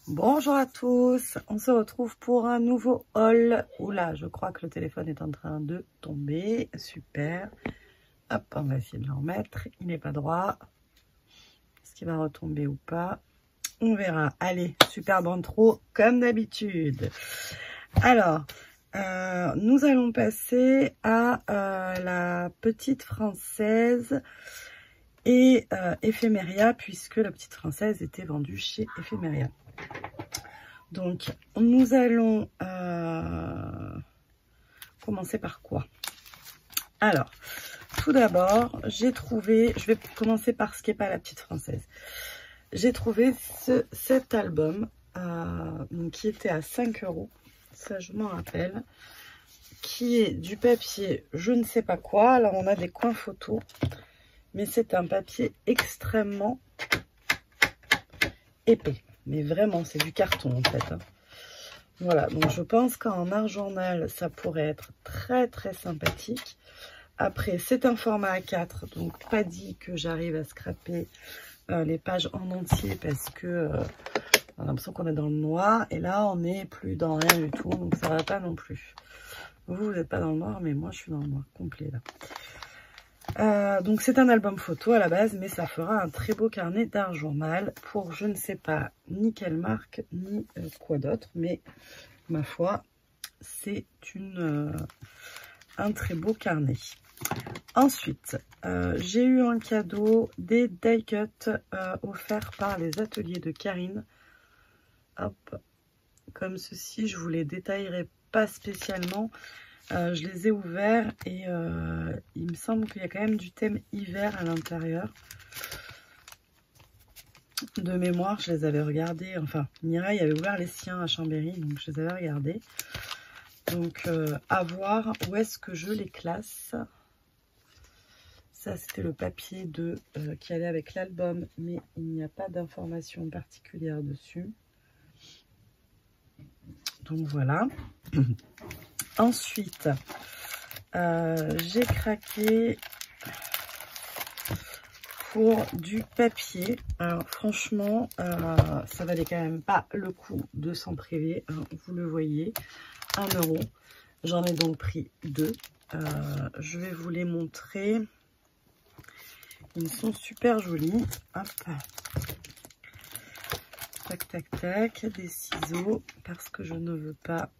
Bonjour à tous, on se retrouve pour un nouveau haul. Oula, je crois que le téléphone est en train de tomber, super. Hop, on va essayer de le remettre, il n'est pas droit. Est-ce qu'il va retomber ou pas? On verra. Allez, superbe intro comme d'habitude. Alors, nous allons passer à la petite française et Ephemeria, puisque la petite française était vendue chez Ephemeria. Donc, nous allons commencer par quoi? Alors, tout d'abord, j'ai trouvé, je vais commencer par ce qui n'est pas la petite française. J'ai trouvé cet album qui était à 5 €, ça je m'en rappelle, qui est du papier je ne sais pas quoi. Alors, on a des coins photos, mais c'est un papier extrêmement épais. Mais vraiment, c'est du carton en fait. Voilà, donc je pense qu'en art journal, ça pourrait être très très sympathique. Après, c'est un format A4, donc pas dit que j'arrive à scraper les pages en entier parce que on a l'impression qu'on est dans le noir. Et là, on n'est plus dans rien du tout, donc ça va pas non plus. Vous n'êtes pas dans le noir, mais moi, je suis dans le noir complet là. Donc c'est un album photo à la base, mais ça fera un très beau carnet d'art journal pour je ne sais pas ni quelle marque ni quoi d'autre, mais ma foi c'est un très beau carnet. Ensuite j'ai eu en cadeau des die cuts offerts par les ateliers de Karine. Hop, comme ceci, je vous les détaillerai pas spécialement. Je les ai ouverts et il me semble qu'il y a quand même du thème hiver à l'intérieur. De mémoire, je les avais regardés. Enfin, Mireille avait ouvert les siens à Chambéry, donc je les avais regardés. Donc, à voir où est-ce que je les classe. Ça, c'était le papier qui allait avec l'album, mais il n'y a pas d'information particulière dessus. Donc, voilà. Ensuite, j'ai craqué pour du papier. Alors franchement, ça valait quand même pas le coup de s'en priver, hein, vous le voyez, 1 €. J'en ai donc pris 2. Je vais vous les montrer. Ils sont super jolis. Hop. Tac, tac, tac. Des ciseaux, parce que je ne veux pas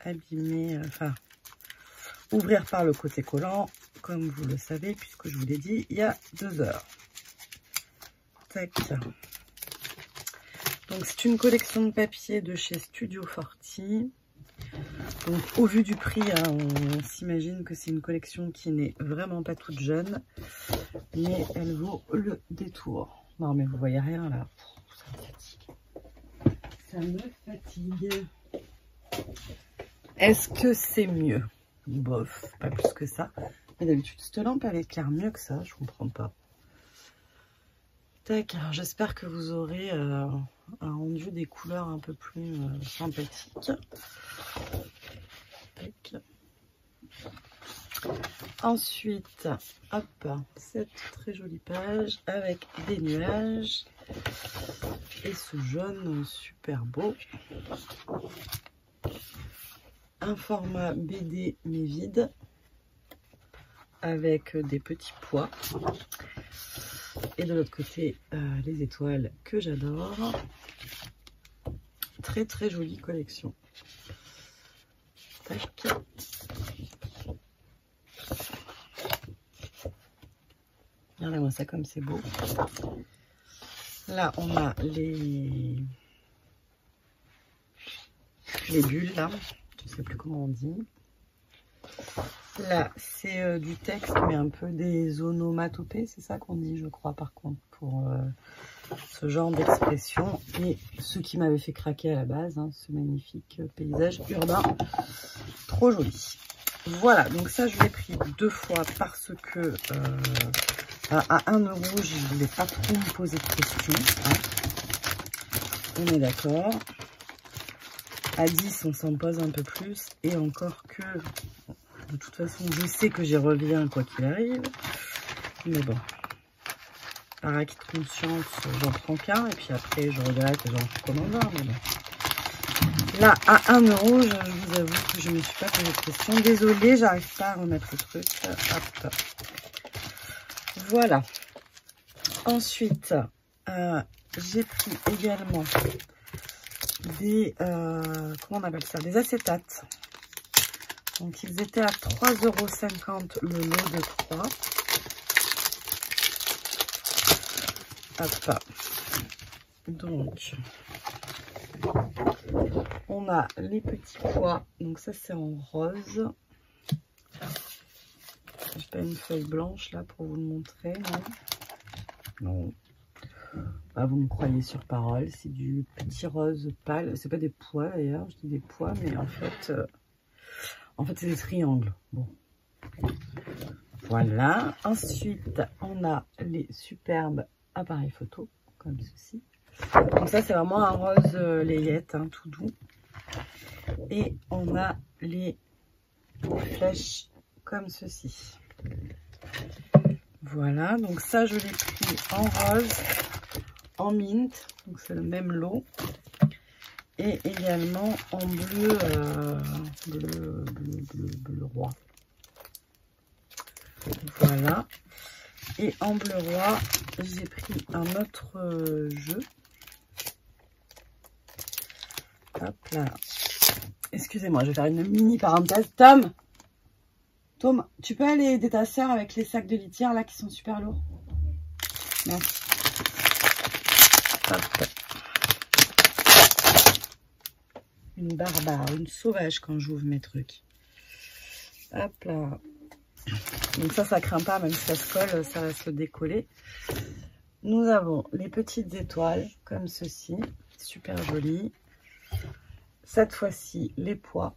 abîmer, enfin ouvrir par le côté collant, comme vous le savez, puisque je vous l'ai dit il y a 2 heures. Tac. Donc c'est une collection de papier de chez Studio Forti. Donc au vu du prix, hein, on s'imagine que c'est une collection qui n'est vraiment pas toute jeune, mais elle vaut le détour. Non mais vous voyez rien là, ça me fatigue. Ça me fatigue. Est-ce que c'est mieux? Bof, pas plus que ça. Mais d'habitude, cette lampe, elle éclaire mieux que ça, je comprends pas. Tac, alors j'espère que vous aurez un rendu des couleurs un peu plus sympathiques. Tac. Ensuite, hop, cette très jolie page avec des nuages et ce jaune super beau. Un format BD mais vide avec des petits pois et de l'autre côté les étoiles que j'adore. Très très jolie collection. Tac. Regardez-moi ça comme c'est beau. Là on a les bulles là. Je sais plus comment on dit. Là, c'est du texte, mais un peu des onomatopées, c'est ça qu'on dit, je crois, par contre, pour ce genre d'expression. Et ce qui m'avait fait craquer à la base, hein, ce magnifique paysage urbain, trop joli. Voilà, donc ça, je l'ai pris 2 fois parce que à 1 €, je ne voulais pas trop me poser de questions. Hein. On est d'accord. À 10, on s'en pose un peu plus. Et encore que, de toute façon, je sais que j'y reviens quoi qu'il arrive. Mais bon. par acquis de conscience, j'en prends qu'un. Et puis après, je regrette et j'en commande un. Mais bon. Là, à 1 €, je vous avoue que je ne me suis pas posé de questions. Désolée, j'arrive pas à remettre le truc. Hop. Voilà. Ensuite, j'ai pris également des, comment on appelle ça, des acétates. Donc, ils étaient à 3,50 € le lot de 3. Hop. Donc, on a les petits pois. Donc, ça, c'est en rose. J'ai pas une feuille blanche, là, pour vous le montrer, non. Ah, vous me croyez sur parole, c'est du petit rose pâle. C'est pas des pois, d'ailleurs, je dis des pois, mais en fait c'est des triangles. Bon. Voilà. Ensuite, on a les superbes appareils photo, comme ceci. Donc ça, c'est vraiment un rose layette, hein, tout doux. Et on a les flèches comme ceci. Voilà, donc ça, je l'ai pris en rose, en mint, donc c'est le même lot. Et également en bleu, bleu roi. Voilà. Et en bleu roi, j'ai pris un autre jeu. Hop là. Excusez-moi, je vais faire une mini parenthèse. Tom, tu peux aller aider ta soeur avec les sacs de litière là qui sont super lourds? Merci. Hop. Une barbare, une sauvage quand j'ouvre mes trucs. Hop là. Donc ça craint pas, même si ça se colle, ça va se décoller. Nous avons les petites étoiles, comme ceci. Super jolies. Cette fois-ci, les pois.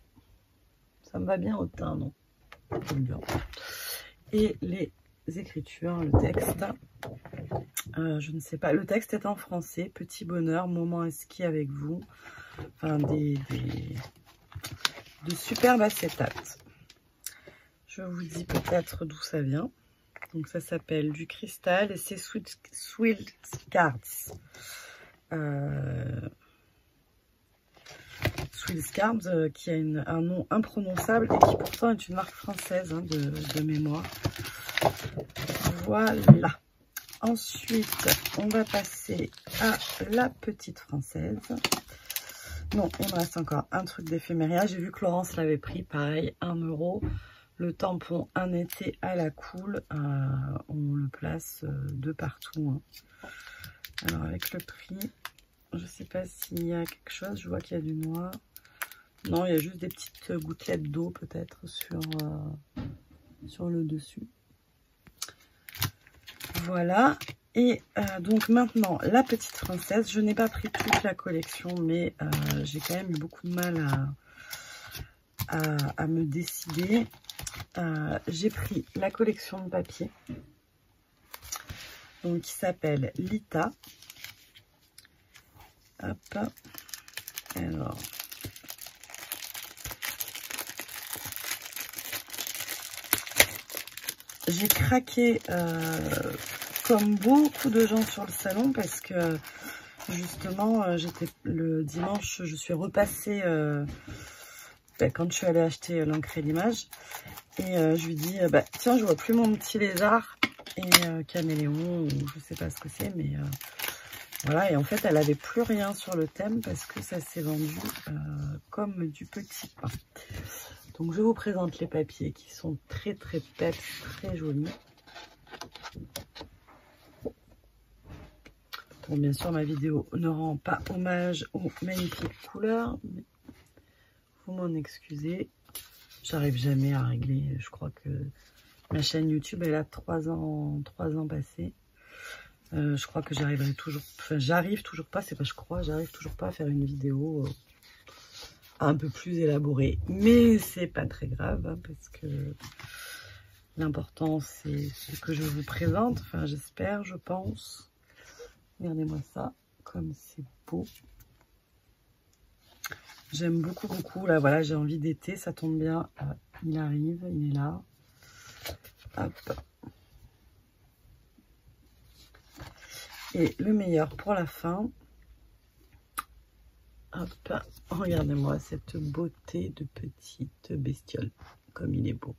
Ça me va bien au teint, non? J'aime bien. Et les écritures, le texte. Je ne sais pas. Le texte est en français. Petit bonheur, moment à ski avec vous. Enfin, de superbes acétates. Je vous dis peut-être d'où ça vient. Donc ça s'appelle du cristal et c'est Swill Cards. Swill Cards qui a un nom imprononçable et qui pourtant est une marque française, hein, de mémoire. Voilà. Ensuite, on va passer à la petite française. Non, il me reste encore un truc d'éphéméria. J'ai vu que Laurence l'avait pris, pareil, 1 €. Le tampon un été à la cool, on le place de partout. Hein. Alors avec le prix, je ne sais pas s'il y a quelque chose, je vois qu'il y a du noir. Non, il y a juste des petites gouttelettes d'eau peut-être sur le dessus. Voilà, et donc maintenant la petite française, je n'ai pas pris toute la collection, mais j'ai quand même eu beaucoup de mal à me décider. J'ai pris la collection de papier, donc qui s'appelle Lita. Hop. Alors, j'ai craqué comme beaucoup de gens sur le salon parce que justement j'étais le dimanche, je suis repassée quand je suis allée acheter l'encre et l'image. Et je lui dis, tiens, je vois plus mon petit lézard et caméléon, ou je sais pas ce que c'est, mais voilà. Et en fait, elle avait plus rien sur le thème parce que ça s'est vendu comme du petit pain. Donc, je vous présente les papiers qui sont très peps, très jolis. Bon, bien sûr, ma vidéo ne rend pas hommage aux magnifiques couleurs, mais vous m'en excusez. J'arrive jamais à régler. Je crois que ma chaîne YouTube, elle a 3 ans passés. Je crois que j'arriverai toujours. Enfin, j'arrive toujours pas. C'est pas je crois. J'arrive toujours pas à faire une vidéo un peu plus élaborée. Mais c'est pas très grave hein, parce que l'important c'est ce que je vous présente. Enfin, j'espère, je pense. Regardez-moi ça, comme c'est beau. J'aime beaucoup. Là, voilà, j'ai envie d'été, ça tombe bien. Il arrive, il est là. Hop. marqué le meilleur pour la fin. Hop, regardez-moi cette beauté de petite bestiole, comme il est beau.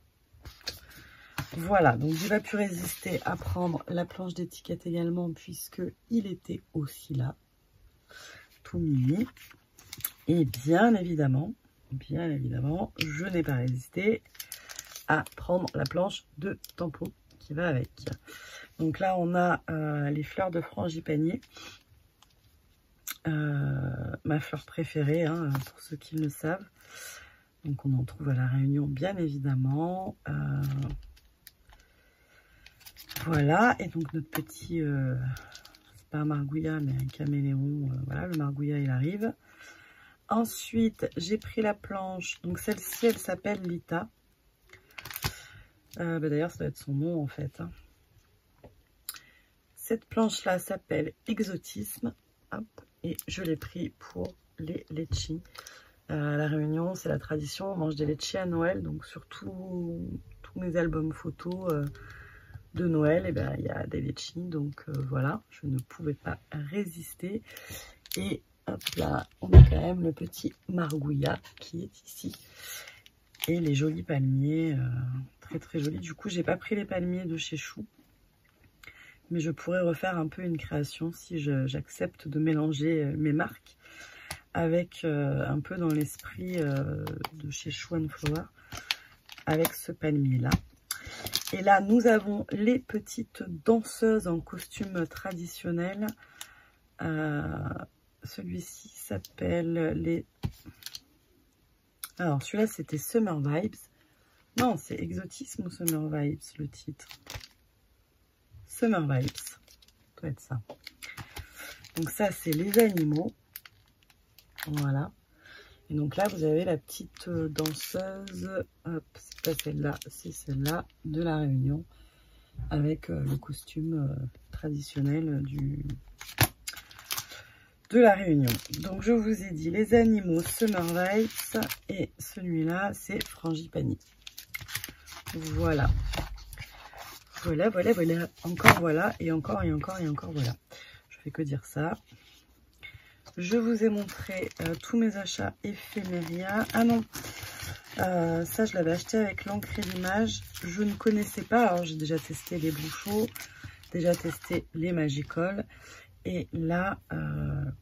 Voilà, donc j'ai pas pu résister à prendre la planche d'étiquette également, puisque il était aussi là, tout mimi. Et bien évidemment, je n'ai pas résisté à prendre la planche de tampon qui va avec. Donc là, on a les fleurs de frangipanier. Ma fleur préférée, hein, pour ceux qui le savent. Donc on en trouve à La Réunion, bien évidemment. Voilà, et donc notre petit, c'est pas un margouillat, mais un caméléon. Voilà, le margouillat, il arrive. Ensuite, j'ai pris la planche. Donc celle-ci, elle s'appelle Lita. D'ailleurs, ça doit être son nom, en fait. Hein. Cette planche-là s'appelle Exotisme. Hop. Et je l'ai pris pour les litchis. À La Réunion, c'est la tradition, on mange des litchis à Noël. Donc sur tous mes albums photos de Noël, et ben, il y a des litchis. Donc voilà, je ne pouvais pas résister. Et hop là, on a quand même le petit margouillat qui est ici. Et les jolis palmiers, très très jolis. Du coup, j'ai pas pris les palmiers de chez Chou. Mais je pourrais refaire un peu une création si j'accepte de mélanger mes marques avec un peu dans l'esprit de chez Chou & Flower avec ce palmier-là. Et là, nous avons les petites danseuses en costume traditionnel. Celui-ci s'appelle les... Alors, celui-là, c'était Summer Vibes. Non, c'est Exotisme ou Summer Vibes, le titre. Summer Vibes, ça doit être ça. Donc ça, c'est les animaux. Voilà. Et donc là, vous avez la petite danseuse. Hop, c'est pas celle-là, c'est celle-là de La Réunion. Avec le costume traditionnel de La Réunion. Donc je vous ai dit les animaux Summer Vibes. Et celui-là, c'est Frangipani. Voilà. Voilà, voilà, voilà. Encore voilà. Et encore, et encore, et encore voilà. Je fais que dire ça. Je vous ai montré tous mes achats éphéméria. Ah non, ça je l'avais acheté avec l'encre et l'image. Je ne connaissais pas. Alors j'ai déjà testé les Bouchot, déjà testé les Magicoles. Et là,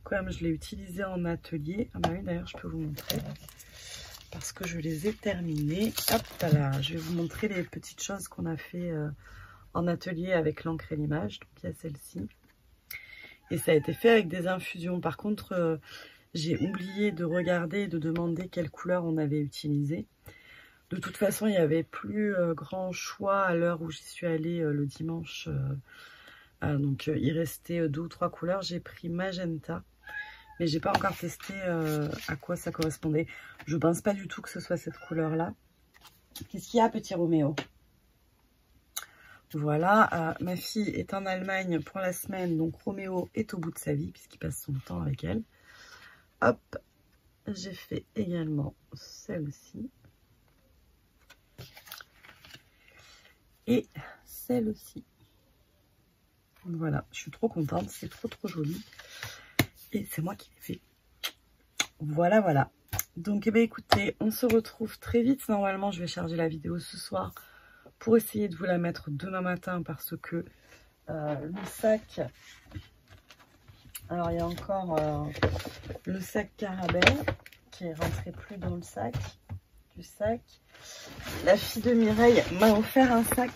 comme je l'ai utilisé en atelier, ah bah oui d'ailleurs je peux vous montrer. Parce que je les ai terminés. Hop là, je vais vous montrer les petites choses qu'on a fait en atelier avec l'encre et l'image. Donc il y a celle-ci. Et ça a été fait avec des infusions. Par contre, j'ai oublié de regarder et de demander quelle couleur on avait utilisé. De toute façon, il n'y avait plus grand choix à l'heure où j'y suis allée le dimanche. Donc il restait 2 ou 3 couleurs. J'ai pris magenta. Mais j'ai pas encore testé à quoi ça correspondait. Je pense pas du tout que ce soit cette couleur-là. Qu'est-ce qu'il y a, petit Roméo? Voilà, ma fille est en Allemagne pour la semaine, donc Roméo est au bout de sa vie puisqu'il passe son temps avec elle. Hop, j'ai fait également celle-ci. Et celle-ci. Voilà, je suis trop contente, c'est trop trop joli. Et c'est moi qui l'ai fait. Voilà, voilà. Donc, eh bien, écoutez, on se retrouve très vite. Normalement, je vais charger la vidéo ce soir pour essayer de vous la mettre demain matin parce que le sac... Alors, il y a encore le sac Carabelle qui est rentré plus dans le sac du sac. La fille de Mireille m'a offert un sac.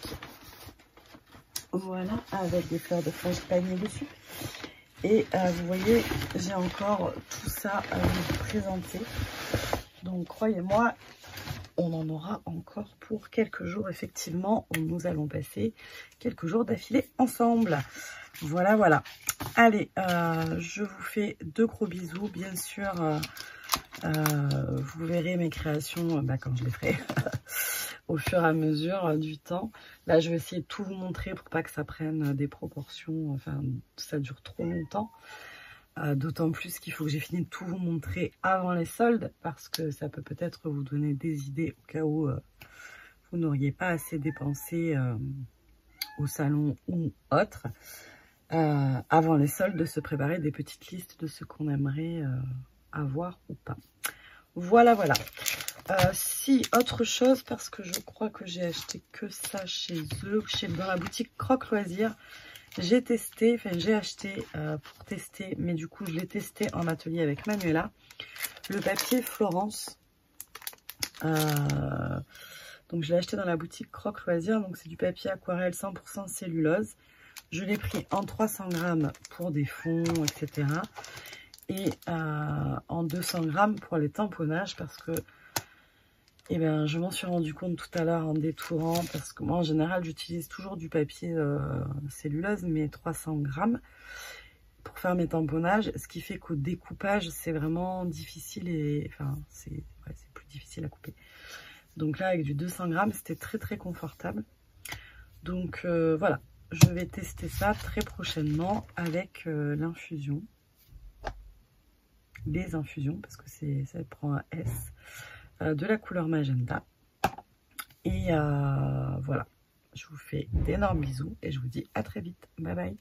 Voilà, avec des fleurs de frangipanier dessus. Et vous voyez, j'ai encore tout ça à vous présenter. Donc, croyez-moi, on en aura encore pour quelques jours, effectivement, où nous allons passer quelques jours d'affilée ensemble. Voilà, voilà. Allez, je vous fais de gros bisous. Bien sûr, vous verrez mes créations quand je les ferai au fur et à mesure du temps. Là, je vais essayer de tout vous montrer pour pas que ça prenne des proportions, enfin, ça dure trop longtemps. D'autant plus qu'il faut que j'ai fini de tout vous montrer avant les soldes parce que ça peut peut-être vous donner des idées au cas où vous n'auriez pas assez dépensé au salon ou autre. avant les soldes, de se préparer des petites listes de ce qu'on aimerait avoir ou pas. Voilà, voilà. Si, autre chose, parce que je crois que j'ai acheté que ça chez eux, dans la boutique Croque Loisirs. J'ai testé, enfin j'ai acheté pour tester, mais du coup je l'ai testé en atelier avec Manuela, le papier Florence. Donc je l'ai acheté dans la boutique Croque Loisirs, donc c'est du papier aquarelle 100% cellulose. Je l'ai pris en 300 grammes pour des fonds, etc. Et en 200 grammes pour les tamponnages, parce que eh ben, je m'en suis rendu compte tout à l'heure en détourant, parce que moi en général j'utilise toujours du papier cellulose, mais 300 grammes pour faire mes tamponnages, ce qui fait qu'au découpage c'est vraiment difficile, et enfin c'est plus difficile à couper. Donc là avec du 200 grammes c'était très très confortable. Donc voilà, je vais tester ça très prochainement avec l'infusion, les infusions, parce que ça prend un S. De la couleur magenta. Et voilà, je vous fais d'énormes bisous et je vous dis à très vite. Bye bye.